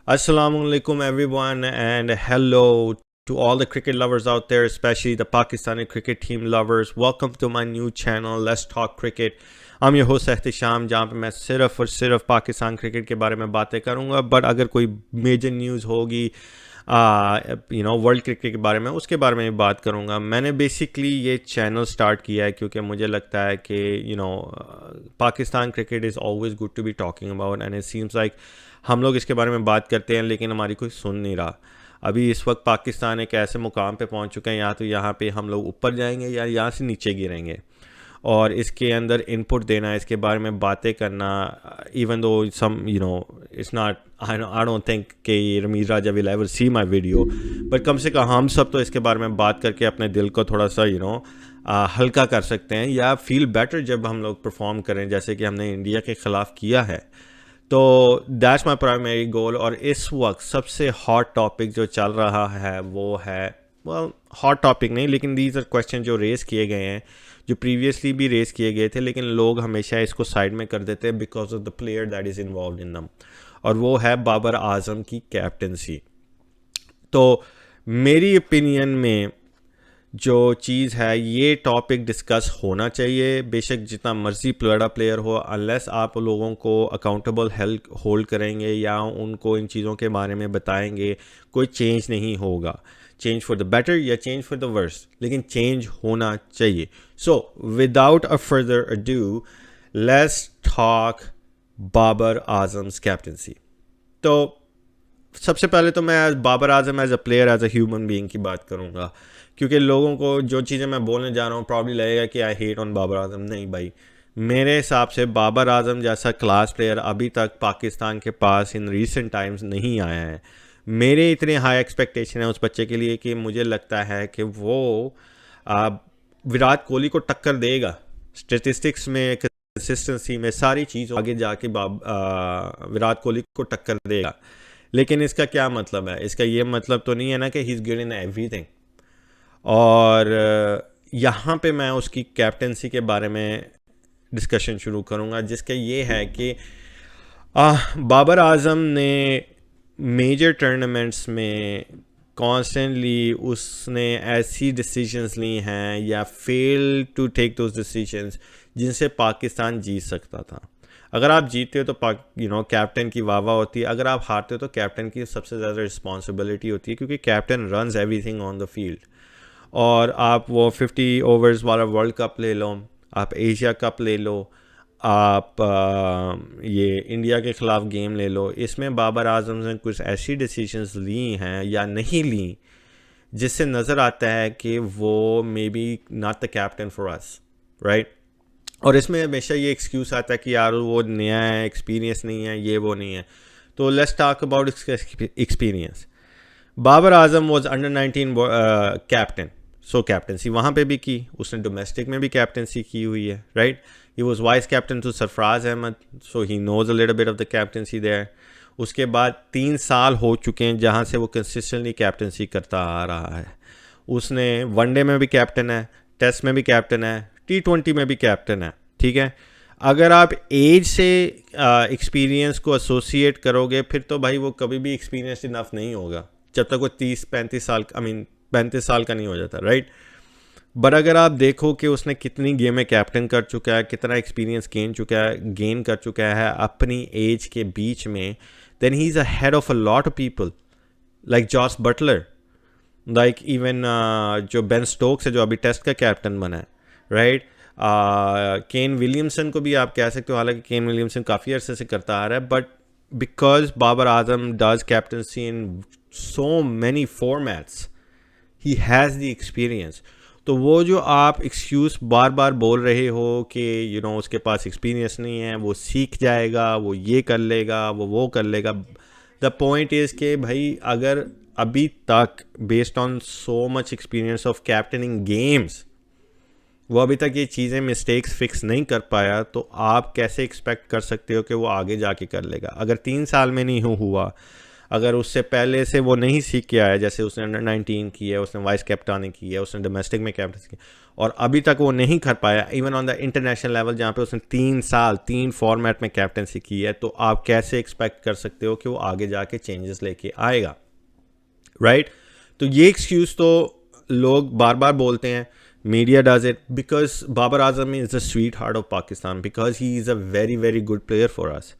Assalamualaikum everyone and hello to all the cricket lovers out there, especially the Pakistani cricket team lovers. Welcome to my new channel, Let's Talk Cricket. I'm your host Ehtisham, जहाँ पे मैं सिर्फ और सिर्फ Pakistan cricket के बारे में बातें करूँगा. बट अगर कोई मेजर न्यूज़ होगी वर्ल्ड क्रिकेट के बारे में, उसके बारे में बात करूँगा. मैंने बेसिकली ये चैनल स्टार्ट किया है क्योंकि मुझे लगता है कि Pakistan cricket is always good to be talking about and it seems like हम लोग इसके बारे में बात करते हैं लेकिन हमारी कोई सुन नहीं रहा. अभी इस वक्त पाकिस्तान एक ऐसे मुकाम पे पहुंच चुके हैं, या तो यहाँ पे हम लोग ऊपर जाएंगे या यहाँ से नीचे गिरेंगे. और इसके अंदर इनपुट देना, इसके बारे में बातें करना, even though some it's not, I don't think कि Rameez Raja will ever see my video, but कम से कम हम सब तो इसके बारे में बात करके अपने दिल को थोड़ा सा हल्का कर सकते हैं या फील बेटर जब हम लोग परफॉर्म करें, जैसे कि हमने इंडिया के ख़िलाफ़ किया है. तो दैट्स माई प्राइमरी गोल. और इस वक्त सबसे हॉट टॉपिक जो चल रहा है वो है, हॉट टॉपिक नहीं लेकिन दीज आर क्वेश्चन जो रेस किए गए हैं, जो प्रीवियसली भी रेस किए गए थे, लेकिन लोग हमेशा इसको साइड में कर देते हैं because of the player that is involve in दम. और वो है बाबर आजम की कैप्टनसी. तो मेरी ओपिनियन में जो चीज़ है, ये टॉपिक डिस्कस होना चाहिए. बेशक जितना मर्जी बड़ा प्लेयर हो, अनलेस आप लोगों को अकाउंटेबल हेल्प होल्ड करेंगे या उनको इन चीज़ों के बारे में बताएंगे, कोई चेंज नहीं होगा. चेंज फॉर द बेटर या चेंज फॉर द वर्स्ट, लेकिन चेंज होना चाहिए. So without a further ado, let's talk Babar Azam's captaincy. तो सबसे पहले तो मैं Babar Azam as a player, as a human being की बात करूँगा, क्योंकि लोगों को जो चीज़ें मैं बोलने जा रहा हूँ प्रॉब्ली लगेगा कि I hate on Babar Azam. नहीं भाई, मेरे हिसाब से बाबर आजम जैसा क्लास प्लेयर अभी तक पाकिस्तान के पास इन रीसेंट टाइम्स नहीं आया है. मेरे इतने हाई एक्सपेक्टेशन है उस बच्चे के लिए कि मुझे लगता है कि वो विराट कोहली को टक्कर देगा स्टेटिस्टिक्स में, कंसिस्टेंसी में, सारी चीज़ आगे जाके विराट कोहली को टक्कर देगा. लेकिन इसका क्या मतलब है? इसका ये मतलब तो नहीं है ना कि ही इज़ गुड इन एवरीथिंग. और यहाँ पे मैं उसकी कैप्टनसी के बारे में डिस्कशन शुरू करूँगा, जिसका ये है कि बाबर आजम ने मेजर टूर्नामेंट्स में कॉन्स्टेंटली उसने ऐसी डिसीजंस ली हैं या fail to take those decisions जिनसे पाकिस्तान जीत सकता था. अगर आप जीतते हो तो कैप्टन की वाह वाह होती है, अगर आप हारते हो तो कैप्टन की सबसे ज़्यादा रिस्पॉन्सिबिलिटी होती है, क्योंकि captain runs everything on the field. और आप वो 50 ओवर्स वाला वर्ल्ड कप ले लो, आप एशिया कप ले लो, आप ये इंडिया के ख़िलाफ़ गेम ले लो, इसमें बाबर आजम ने कुछ ऐसी डिसीजंस ली हैं या नहीं ली जिससे नज़र आता है कि वो may be not the captain for us, right. और इसमें हमेशा ये एक्सक्यूज़ आता है कि यार वो नया है, एक्सपीरियंस नहीं है, ये वो नहीं है. तो let's talk about experience. Babar Azam was under 19 captain. So captaincy वहाँ पे भी की, उसने डोमेस्टिक में भी कैप्टनसी की हुई है, right. He was vice captain to Sarfaraz Ahmed, so he knows a little bit of the captaincy there. उसके बाद 3 साल हो चुके हैं जहाँ से वो कंसिस्टेंटली कैप्टनसी करता आ रहा है. उसने वनडे में भी कैप्टन है, टेस्ट में भी कैप्टन है, T20 में भी कैप्टन है, ठीक है. अगर आप एज से एक्सपीरियंस को एसोसिएट करोगे फिर तो भाई वो कभी भी एक्सपीरियंस इनफ नहीं होगा जब तक वो 30-35 साल 35 साल का नहीं हो जाता, राइट. बट अगर आप देखो कि उसने कितनी गेमें कैप्टन कर चुका है, कितना एक्सपीरियंस गेन कर चुका है अपनी एज के बीच में, then he is a head of a lot of people like Jos Buttler, like even जो बेन स्टोक्स है जो अभी टेस्ट का कैप्टन बना है, राइट. केन विलियमसन को भी आप कह सकते हो, हालांकि केन विलियमसन काफ़ी अरसे से करता आ रहा है, but because Babar Azam does captaincy in so many formats, he has the experience. तो वो जो आप एक्सक्यूज़ बार बार बोल रहे हो कि उसके पास एक्सपीरियंस नहीं है, वो सीख जाएगा, वो ये कर लेगा, वो कर लेगा. द पॉइंट इज़ कि भाई अगर अभी तक based on so much experience of captaining games वो अभी तक ये चीज़ें मिस्टेक्स फिक्स नहीं कर पाया, तो आप कैसे एक्सपेक्ट कर सकते हो कि वो आगे जाके कर लेगा? अगर 3 साल में नहीं हुआ, अगर उससे पहले से वो नहीं सीख के आया, जैसे उसने अंडर 19 की है, उसने वाइस कैप्टनी की है, उसने डोमेस्टिक में कैप्टन की, और अभी तक वो नहीं कर पाया even on the international level जहाँ पे उसने 3 साल 3 फॉर्मेट में कैप्टनसी की है, तो आप कैसे एक्सपेक्ट कर सकते हो कि वो आगे जाके चेंजेस लेके आएगा, राइट? तो ये एक्सक्यूज़ तो लोग बार बार बोलते हैं, media does it, because Babar Azam is the sweetheart of Pakistan, because he is a very very good player for us.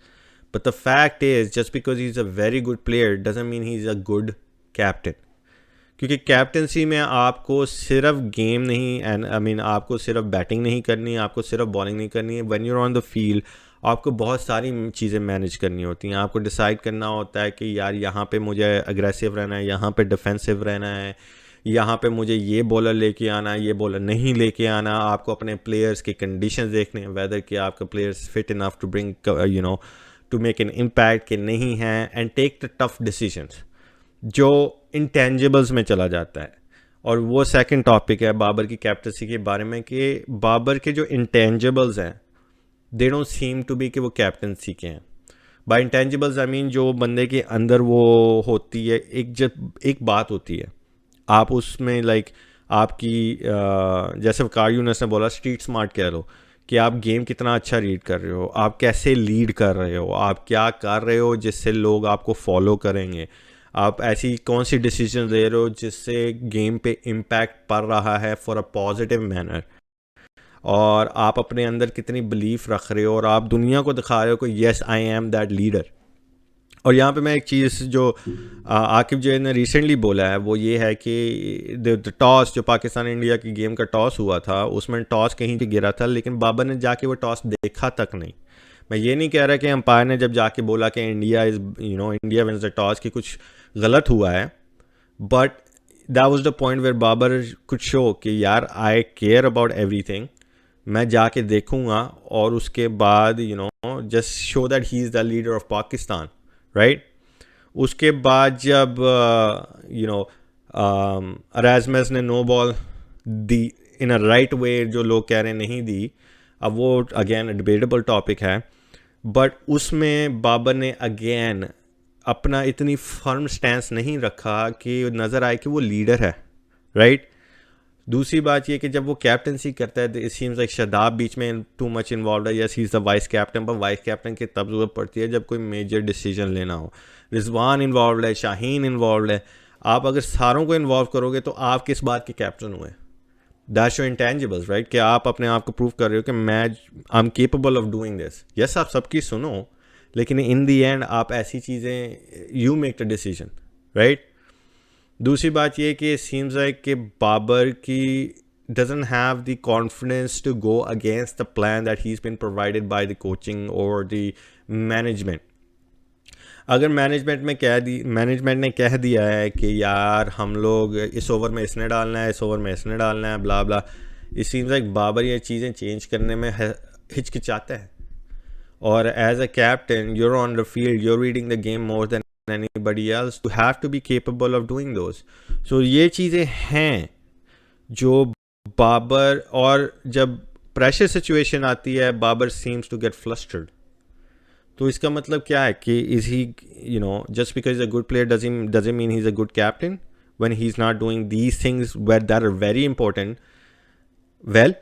But the fact is, just because he's a very good player doesn't mean he's a good captain. क्योंकि captaincy में आपको सिर्फ game नहीं, and I mean आपको सिर्फ batting नहीं करनी है, आपको सिर्फ बॉलिंग नहीं करनी है. When you're on the field आपको बहुत सारी चीज़ें मैनेज करनी होती हैं. आपको डिसाइड करना होता है कि यार यहाँ पे मुझे अग्रेसिव रहना है, यहाँ पे डिफेंसिव रहना है, यहाँ पे मुझे ये बॉलर लेके आना है, ये बॉलर नहीं लेके आना. आपको अपने प्लेयर्स के कंडीशंस देखने हैं, वेदर कि आपका players fit enough to bring to make an impact के नहीं हैं, and take the tough decisions जो इंटेंजिबल्स में चला जाता है. और वो सेकंड टॉपिक है बाबर की कैप्टनसी के बारे में, कि बाबर के जो इंटेंजिबल्स हैं they don't seem to be कि वो कैप्टनसी के हैं. बाय इंटेंजिबल्स आई मीन जो बंदे के अंदर वो होती है, एक बात होती है आप उसमें आपकी जैसे वकार यूनुस ने बोला, स्ट्रीट स्मार्ट कह लो, कि आप गेम कितना अच्छा रीड कर रहे हो, आप कैसे लीड कर रहे हो, आप क्या कर रहे हो जिससे लोग आपको फॉलो करेंगे, आप ऐसी कौन सी डिसीजन ले रहे हो जिससे गेम पे इम्पैक्ट पड़ रहा है फॉर अ पॉजिटिव मैनर, और आप अपने अंदर कितनी बिलीफ रख रहे हो, और आप दुनिया को दिखा रहे हो कि yes I am that leader. और यहाँ पे मैं एक चीज़ जो आकिब जो ने रिसेंटली बोला है वो ये है कि द टॉस जो पाकिस्तान इंडिया की गेम का टॉस हुआ था, उसमें टॉस कहीं पे गिरा था, लेकिन बाबर ने जाके वो टॉस देखा तक नहीं. मैं ये नहीं कह रहा कि अंपायर ने जब जाके बोला कि India India wins the toss कि कुछ गलत हुआ है, but that was the point where Babar could show कि यार आई केयर अबाउट एवरीथिंग, मैं जाके देखूंगा, और उसके बाद just show that he is the leader of Pakistan, right? उसके बाद जब अराजमस ने नो बॉल दी इन अ राइट वे, जो लोग कह रहे हैं नहीं दी, अब वो अगेन डिबेटेबल टॉपिक है, बट उसमें बाबर ने अगेन अपना इतनी फर्म स्टैंस नहीं रखा कि नज़र आए कि वो लीडर है, राइट? दूसरी बात ये कि जब वो कैप्टनसी करता है, इट सीम्स लाइक शादाब बीच में टू मच इन्वॉल्व है. Yes he is the vice captain, पर वाइस कैप्टन की तब ज़रूरत पड़ती है जब कोई मेजर डिसीजन लेना हो. रिजवान इन्वॉल्व है, शाहीन इन्वॉल्व है. आप अगर सारों को इन्वॉल्व करोगे तो आप किस बात के कैप्टन हुए? That's your intangibles, right? कि आप अपने आप को प्रूव कर रहे हो कि मैं I am capable of doing this. Yes आप सबकी सुनो, लेकिन इन दी एंड आप ऐसी चीज़ें you make the decision, right? दूसरी बात ये कि सीम्स लाइक कि बाबर की doesn't have the confidence to go against the plan that he's been provided by the coaching or the management. अगर मैनेजमेंट ने कह दिया है कि यार हम लोग इस ओवर में इसने डालना है, इस ओवर में इसने डालना है, blah blah, it seems like Babar ये चीज़ें चेंज करने में हिचकिचाता है. और as a captain you're on the field, you're reading the game more than anybody else, you have to be capable of doing those. So ये चीज़ें हैं जो बाबर, और जब प्रेशर सिचुएशन आती है Babar seems to get flustered. तो इसका मतलब क्या है कि is he just because he's a good player doesn't mean he's a good captain when he's not doing these things that are very important well,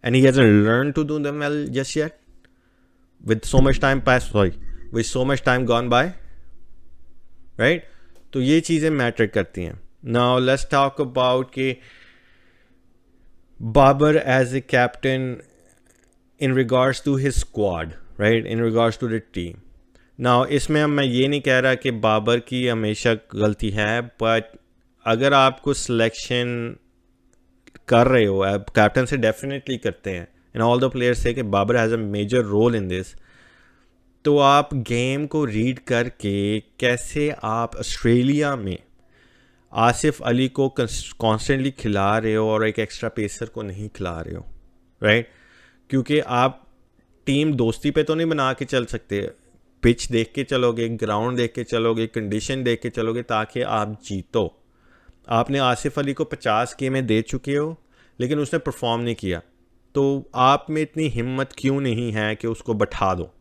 and he hasn't learned to do them well just yet with so much time gone by, right? तो ये चीज़ें matter करती हैं. Now let's talk about कि Babar as a captain in regards to his squad, right, in regards to the team. Now इसमें मैं ये नहीं कह रहा कि बाबर की हमेशा गलती है, बट अगर आपको सिलेक्शन कर रहे हो, आप कैप्टन से डेफिनेटली करते हैं, एंड ऑल द प्लेयर्स से कि Babar has a major role in this, तो आप गेम को रीड करके कैसे आप ऑस्ट्रेलिया में आसिफ अली को कॉन्स्टेंटली खिला रहे हो और एक एक्स्ट्रा पेसर को नहीं खिला रहे हो, राइट? क्योंकि आप टीम दोस्ती पे तो नहीं बना के चल सकते. पिच देख के चलोगे, ग्राउंड देख के चलोगे, कंडीशन देख के चलोगे ताकि आप जीतो. आपने आसिफ अली को 50 गेमें दे चुके हो लेकिन उसने परफॉर्म नहीं किया, तो आप में इतनी हिम्मत क्यों नहीं है कि उसको बैठा दो?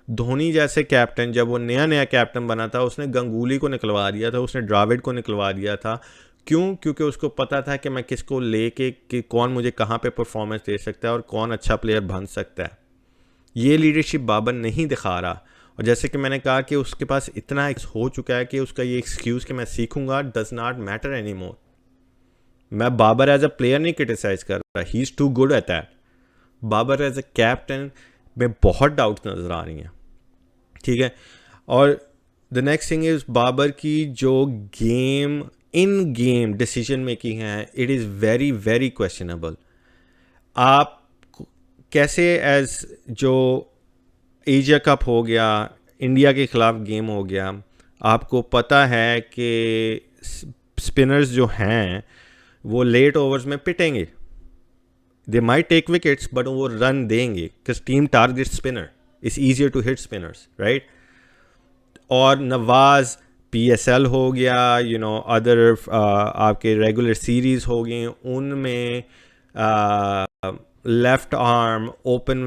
धोनी जैसे कैप्टन जब वो नया नया कैप्टन बना था उसने गंगूली को निकलवा दिया था, उसने द्रविड़ को निकलवा दिया था। क्यों? क्योंकि उसको पता था कि मैं किसको लेके कि कौन मुझे कहाँ पे परफॉर्मेंस दे सकता है और कौन अच्छा प्लेयर बन सकता है। ये लीडरशिप बाबर नहीं दिखा रहा। और जैसे कि मैंने कहा कि उसके पास इतना हो चुका है कि उसका ये एक्सक्यूज़ कि मैं सीखूंगा does not matter any more. मैं बाबर एज अ प्लेयर नहीं क्रिटिसाइज कर रहा, he is too good at that. Babar as a captain में बहुत डाउट्स नज़र आ रही हैं, ठीक है। और the next thing is Babar की जो game in game decision making है, it is very very questionable. आप कैसे एज जो एशिया कप हो गया, इंडिया के ख़िलाफ़ गेम हो गया, आपको पता है कि स्पिनर्स जो हैं वो लेट ओवर्स में पिटेंगे, they might take wickets but वो रन देंगे because team target spinner, it's easier to hit spinners, right. और नवाज PSL हो गया, अदर आपके रेगुलर सीरीज़ हो गई, उनमें left arm open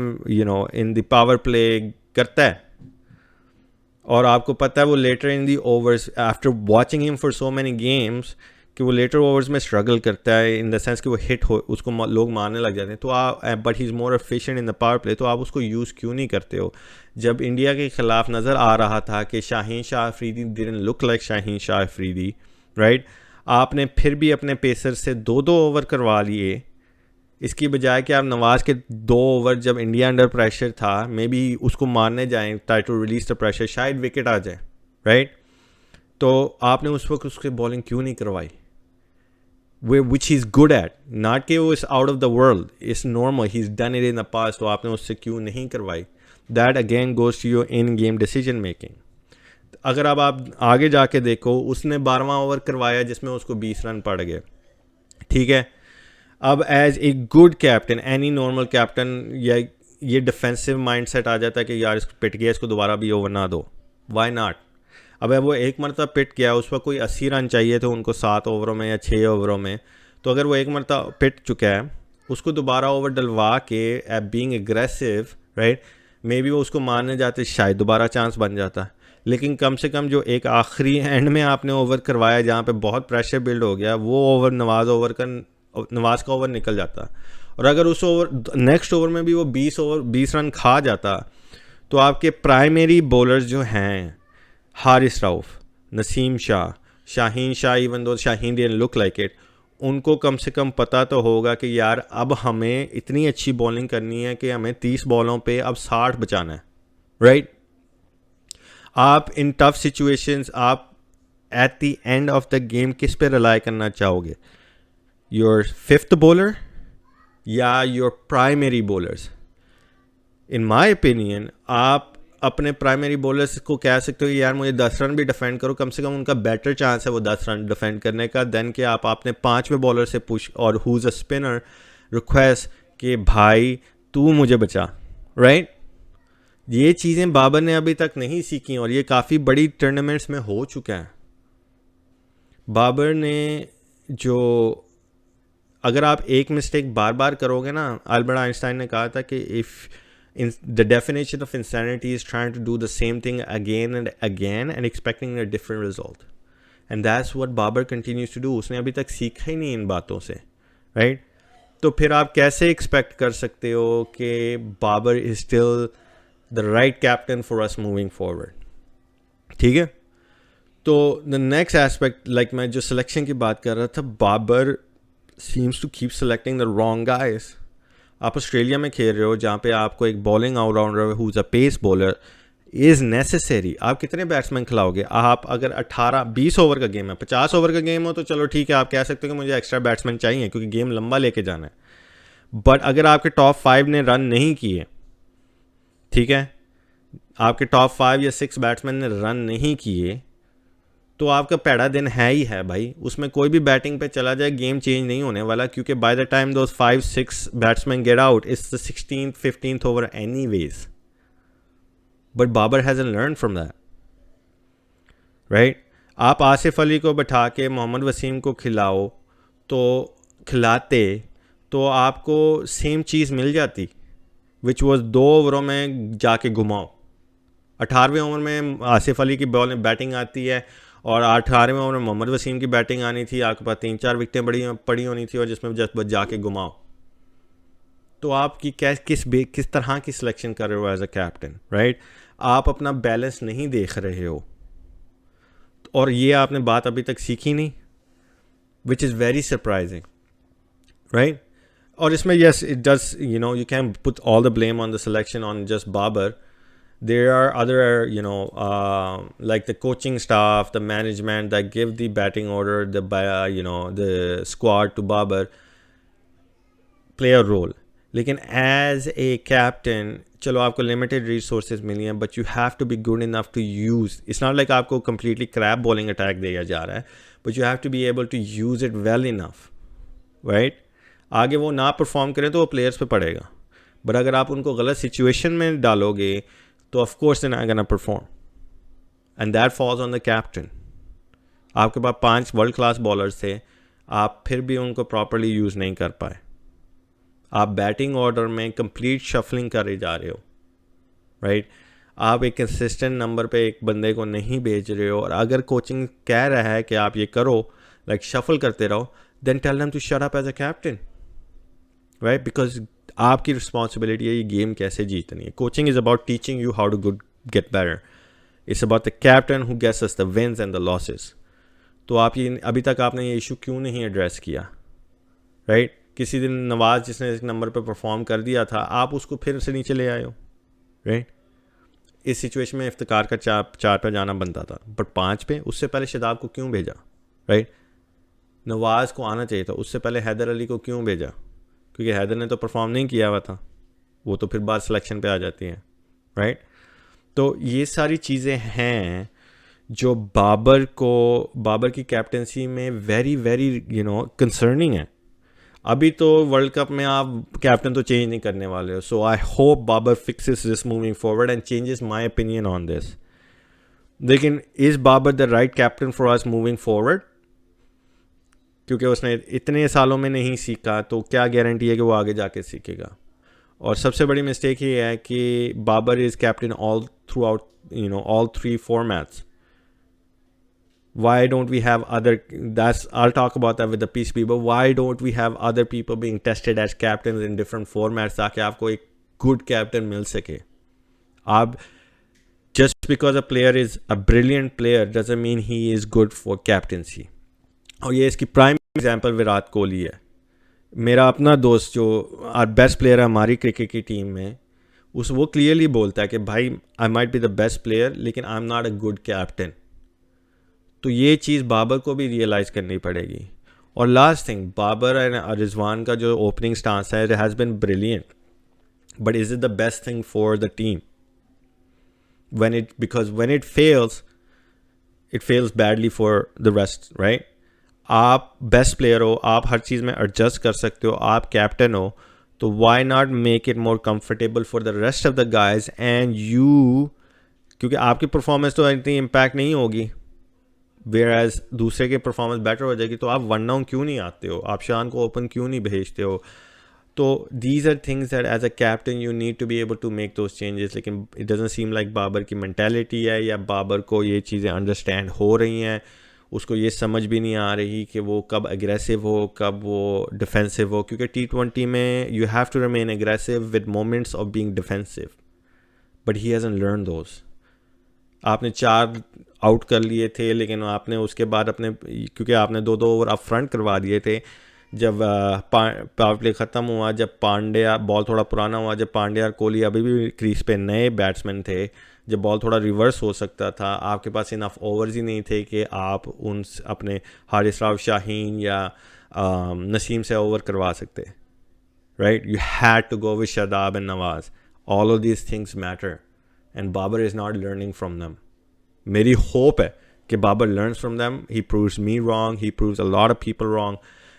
in the power play करता है। और आपको पता है वो later in the overs after watching him for so many games कि वो लेटर ओवर्स में स्ट्रगल करता है इन द सेंस कि वो हिट हो, उसको लोग मारने लग जाते हैं। तो आप but he is more efficient in the power play, तो आप उसको यूज़ क्यों नहीं करते हो? जब इंडिया के ख़िलाफ़ नज़र आ रहा था कि Shaheen Shah Afridi didn't look like Shaheen Shah Afridi, right, आपने फिर भी अपने पेसर से 2-2 ओवर करवा लिए, इसकी बजाय कि आप नवाज़ के 2 ओवर जब इंडिया अंडर प्रेशर था मे बी उसको मारने जाएं, try to release the pressure, शायद विकेट आ जाए, राइट। तो आपने उस वक्त उसके बॉलिंग क्यों नहीं करवाई? Which he is good at, not कि वो is out of the world, is normal, he is done it in the past, तो आपने उससे क्यों नहीं करवाई? That again goes to your in game decision making. अगर अब आप आगे जाके देखो, उसने 12वां ओवर करवाया जिसमें उसको 20 रन पड़ गए, ठीक है। अब as a good captain, any normal captain, या ये डिफेंसिव माइंडसेट आ जाता है कि यार इसको पिट गया, इसको दोबारा भी ओवर ना दो, वाई नॉट। अब वो एक मरतबा पिट गया, उस पर कोई 80 रन चाहिए थे उनको 7 ओवरों में या 6 ओवरों में, तो अगर वो एक मरतबा पिट चुका है उसको दोबारा ओवर डलवा के being aggressive, right, may be वो उसको मारने जाते, शायद दोबारा चांस बन जाता। लेकिन कम से कम जो एक आखिरी एंड में आपने ओवर करवाया जहाँ पे बहुत प्रेशर बिल्ड हो गया, वो ओवर नवाज का ओवर निकल जाता। और अगर उस ओवर नेक्स्ट ओवर में भी वो 20 रन खा जाता, तो आपके प्राइमरी बॉलर्स जो हैं Haris Rauf, Naseem Shah, Shaheen Shah, even though Shaheen didn't look like it, उनको कम से कम पता तो होगा कि यार अब हमें इतनी अच्छी बॉलिंग करनी है कि हमें 30 बॉलों पे अब 60 बचाना है, राइट। आप इन टफ सिचुएशंस आप at the end of the game किस पे रिलाई करना चाहोगे? योर फिफ्थ बॉलर या your primary bowlers? In my opinion आप अपने प्राइमरी बॉलर्स को कह सकते हो कि यार मुझे 10 रन भी डिफेंड करो, कम से कम उनका बेटर चांस है वो 10 रन डिफेंड करने का, देन कि आप अपने 5वें बॉलर से पुश और who is a spinner request कि भाई तू मुझे बचा, राइट। ये चीज़ें बाबर ने अभी तक नहीं सीखी और ये काफ़ी बड़ी टूर्नामेंट्स में हो चुका है। बाबर ने जो, अगर आप एक मिस्टेक बार बार करोगे ना, अल्बर्ट आइंस्टाइन ने कहा था कि if the definition of insanity is trying to do the same thing again and again and expecting a different result, and that's what Babar continues to do. उसने अभी तक सीखा ही नहीं इन बातों से, right? तो फिर आप कैसे एक्सपेक्ट कर सकते हो कि Babar is still the right captain for us moving forward? ठीक है। तो द नेक्स्ट एस्पेक्ट, लाइक मैं जो सिलेक्शन की बात कर रहा था, Babar seems to keep selecting the wrong guys. आप ऑस्ट्रेलिया में खेल रहे हो जहाँ पे आपको एक bowling allrounder who is a pace bowler is necessary. आप कितने बैट्समैन खिलाओगे? आप अगर 18-20 ओवर का गेम है, 50 ओवर का गेम हो तो चलो ठीक है, आप कह सकते हो कि मुझे एक्स्ट्रा बैट्समैन चाहिए क्योंकि गेम लंबा लेके जाना है। बट अगर आपके टॉप 5 ने रन नहीं किए, ठीक है, आपके टॉप 5 या 6 बैट्समैन ने रन नहीं किए, तो आपका पैड़ा दिन है ही है भाई। उसमें कोई भी बैटिंग पे चला जाए गेम चेंज नहीं होने वाला, क्योंकि by the time those 5-6 batsman get out it's the 16th 15th over anyways. But Babar hasn't learn from that, right. आप आसिफ अली को बैठा के मोहम्मद वसीम को खिलाते तो आपको सेम चीज़ मिल जाती, विच वॉज 2 ओवरों में जाके घुमाओ, 18वें ओवर में आसिफ अली की बॉल में बैटिंग आती है और 18वें ओवर में मोहम्मद वसीम की बैटिंग आनी थी, आपके पास 3-4 विकेटें पड़ी होनी थी और जिसमें जस्ट बस जाके घुमाओ। तो आपकी किस तरह की सिलेक्शन कर रहे हो एज अ कैप्टन, राइट? आप अपना बैलेंस नहीं देख रहे हो और ये आपने बात अभी तक सीखी नहीं, which is very surprising, right? और इसमें yes it does, you can put all the blame on the selection on just Babar. There are other, like the coaching staff, the management that give the batting order, the squad to Babar play a role. लेकिन as a captain, चलो आपको limited resources मिली हैं, but you have to be good enough to use, it's not like आपको completely crap bowling attack दिया जा रहा है, but you have to be able to use it well enough, right? आगे वो ना परफॉर्म करें तो वो प्लेयर्स पे पड़ेगा, बट अगर आप उनको गलत सिचुएशन में डालोगे तो of course they not gonna perform, and that falls on the captain. आपके पास 5 वर्ल्ड क्लास बॉलर्स थे, आप फिर भी उनको प्रॉपरली यूज़ नहीं कर पाए। आप बैटिंग ऑर्डर में कंप्लीट शफलिंग करे जा रहे हो, राइट? आप एक कंसिस्टेंट नंबर पे एक बंदे को नहीं भेज रहे हो, और अगर कोचिंग कह रहा है कि आप ये करो, लाइक शफल करते रहो, then tell them to shut up as a captain, right? Because आपकी रिस्पॉन्सिबिलिटी है ये गेम कैसे जीतनी है। Coaching is about teaching you how to good get better, it's about the captain who gets us the wins and the losses. तो आप ये अभी तक आपने ये इशू क्यों नहीं एड्रेस किया, राइट? किसी दिन नवाज जिसने एक नंबर पे परफॉर्म कर दिया था, आप उसको फिर से नीचे ले आए हो, राइट? इस सिचुएशन में इफ्तिकार का 4 पे जाना बनता था, बट 5 पे उससे पहले शादाब को क्यों भेजा, राइट? नवाज को आना चाहिए था, उससे पहले हैदर अली को क्यों भेजा? क्योंकि हैदर ने तो परफॉर्म नहीं किया हुआ था, वो तो फिर बाद सिलेक्शन पे आ जाती हैं, राइट? तो ये सारी चीज़ें हैं जो बाबर की कैप्टनसी में वेरी वेरी कंसर्निंग है। अभी तो वर्ल्ड कप में आप कैप्टन तो चेंज नहीं करने वाले हो, so I hope Babar fixes this moving forward and changes my opinion on this. लेकिन is Babar the right captain for us moving forward? क्योंकि उसने इतने सालों में नहीं सीखा, तो क्या गारंटी है कि वो आगे जाके सीखेगा? और सबसे बड़ी मिस्टेक ये है कि Babar is captain all throughout all 3 formats. Why don't we have other, I'll talk about that with the PCB, but why don't we have other people being tested as captains in different formats ताकि आपको एक good captain मिल सके? आप just because a player is a brilliant player doesn't mean he is good for captaincy. और ये इसकी prime example Virat Kohli है। मेरा अपना दोस्त जो बेस्ट प्लेयर है हमारी क्रिकेट की टीम में, वो क्लियरली बोलता है कि भाई I might be the best player लेकिन I am not a good captain. तो ये चीज़ बाबर को भी रियलाइज़ करनी पड़ेगी। और last thing, Babar and Rizwan का जो ओपनिंग स्टांस है, it has been brilliant, but is it the best thing for the team? because when it fails badly for the rest, right? आप बेस्ट प्लेयर हो, आप हर चीज़ में एडजस्ट कर सकते हो, आप कैप्टन हो, तो why not make it more comfortable for the rest of the guys and you, क्योंकि आपकी परफॉर्मेंस तो इतनी इम्पैक्ट नहीं होगी, वेयर एज दूसरे के परफॉर्मेंस बेटर हो जाएगी। तो आप 1 डाउन क्यों नहीं आते हो? आप शान को ओपन क्यों नहीं भेजते हो? तो these are things that as a captain you need to be able to make those changes. लेकिन it doesn't seem like Babar की मेंटालिटी है, या बाबर को ये चीज़ें अंडरस्टैंड हो रही हैं, उसको ये समझ भी नहीं आ रही कि वो कब एग्रेसिव हो, कब वो डिफेंसिव हो। क्योंकि T20 में you have to remain aggressive with moments of being defensive, but he hasn't learn those. आपने 4 आउट कर लिए थे, लेकिन आपने उसके बाद क्योंकि आपने 2-2 ओवर अप फ्रंट करवा दिए थे, जब पावर प्ले ख़त्म हुआ, जब पांड्या बॉल थोड़ा पुराना हुआ, जब पांड्या और कोहली अभी भी क्रीज पे नए बैट्समैन थे, जब बॉल थोड़ा रिवर्स हो सकता था, आपके पास इनफ ओवर्स ही नहीं थे कि आप अपने हारिस राव शाहीन या नसीम से ओवर करवा सकते, right? You had to go with Shadab and Nawaz. All of these things matter and Babar is not learning from them. मेरी होप है कि Babar learns from them. He proves me wrong, he proves a lot of people wrong,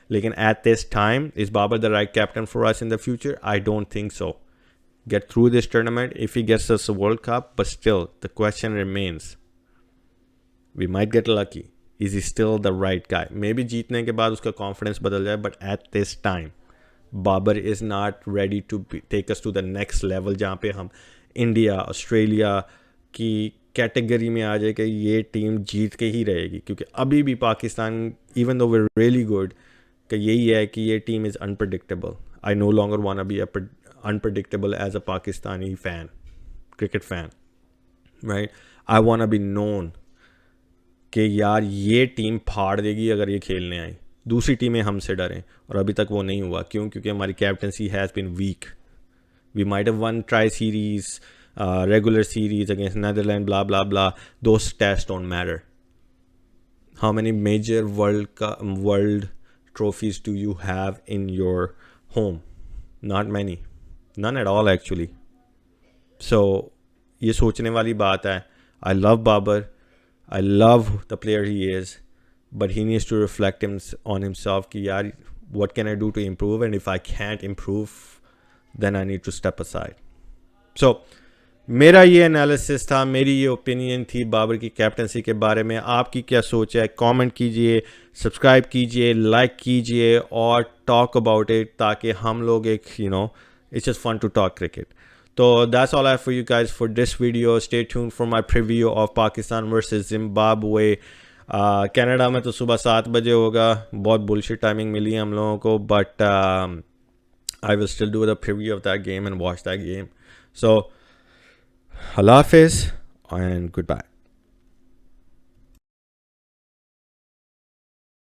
लेकिन at this time is Babar the right captain for us in the future? I don't think so. Get through this tournament if he gets us a World Cup, but still the question remains, we might get lucky, is he still the right guy? Maybe जीतने के बाद उसका confidence बदल जाए, but at this time Babar is not ready to take us to the next level जहाँ पे हम India, Australia, की कैटेगरी में आ जाए कि ये टीम जीत के ही रहेगी, क्योंकि अभी भी पाकिस्तान इवन दो वे रियली गुड कि यही है कि ये team is unpredictable. I no longer want be unpredictable as a Pakistani fan, cricket fan, right. I want be known कि यार ये टीम फाड़ देगी अगर ये खेलने आई, दूसरी टीमें हमसे डरें, और अभी तक वो नहीं हुआ. क्यों? क्योंकि हमारी captaincy has been weak. We might have won tri series, regular series against Netherlands, blah blah blah. Those stats don't matter. How many major world trophies do you have in your home? Not many, none at all actually. So ये सोचने वाली बात है. I love Babar. I love the player he is, but he needs to reflect on himself कि यार what can I do to improve, and if I can't improve then I need to step aside. So मेरा ये analysis था, मेरी ये opinion थी बाबर की captaincy के बारे में. आपकी क्या सोच है? कमेंट कीजिए, सब्सक्राइब कीजिए, लाइक कीजिए और टॉक अबाउट इट, ताकि हम लोग एक it's just fun to talk cricket. So that's all I have for you guys for this video. Stay tuned for my preview of Pakistan versus Zimbabwe. Canada में तो सुबह 7 बजे होगा, बहुत बुलशिट टाइमिंग मिली है हम लोगों को, but I will still do the preview of that game and watch that game. So Allah Hafiz and goodbye.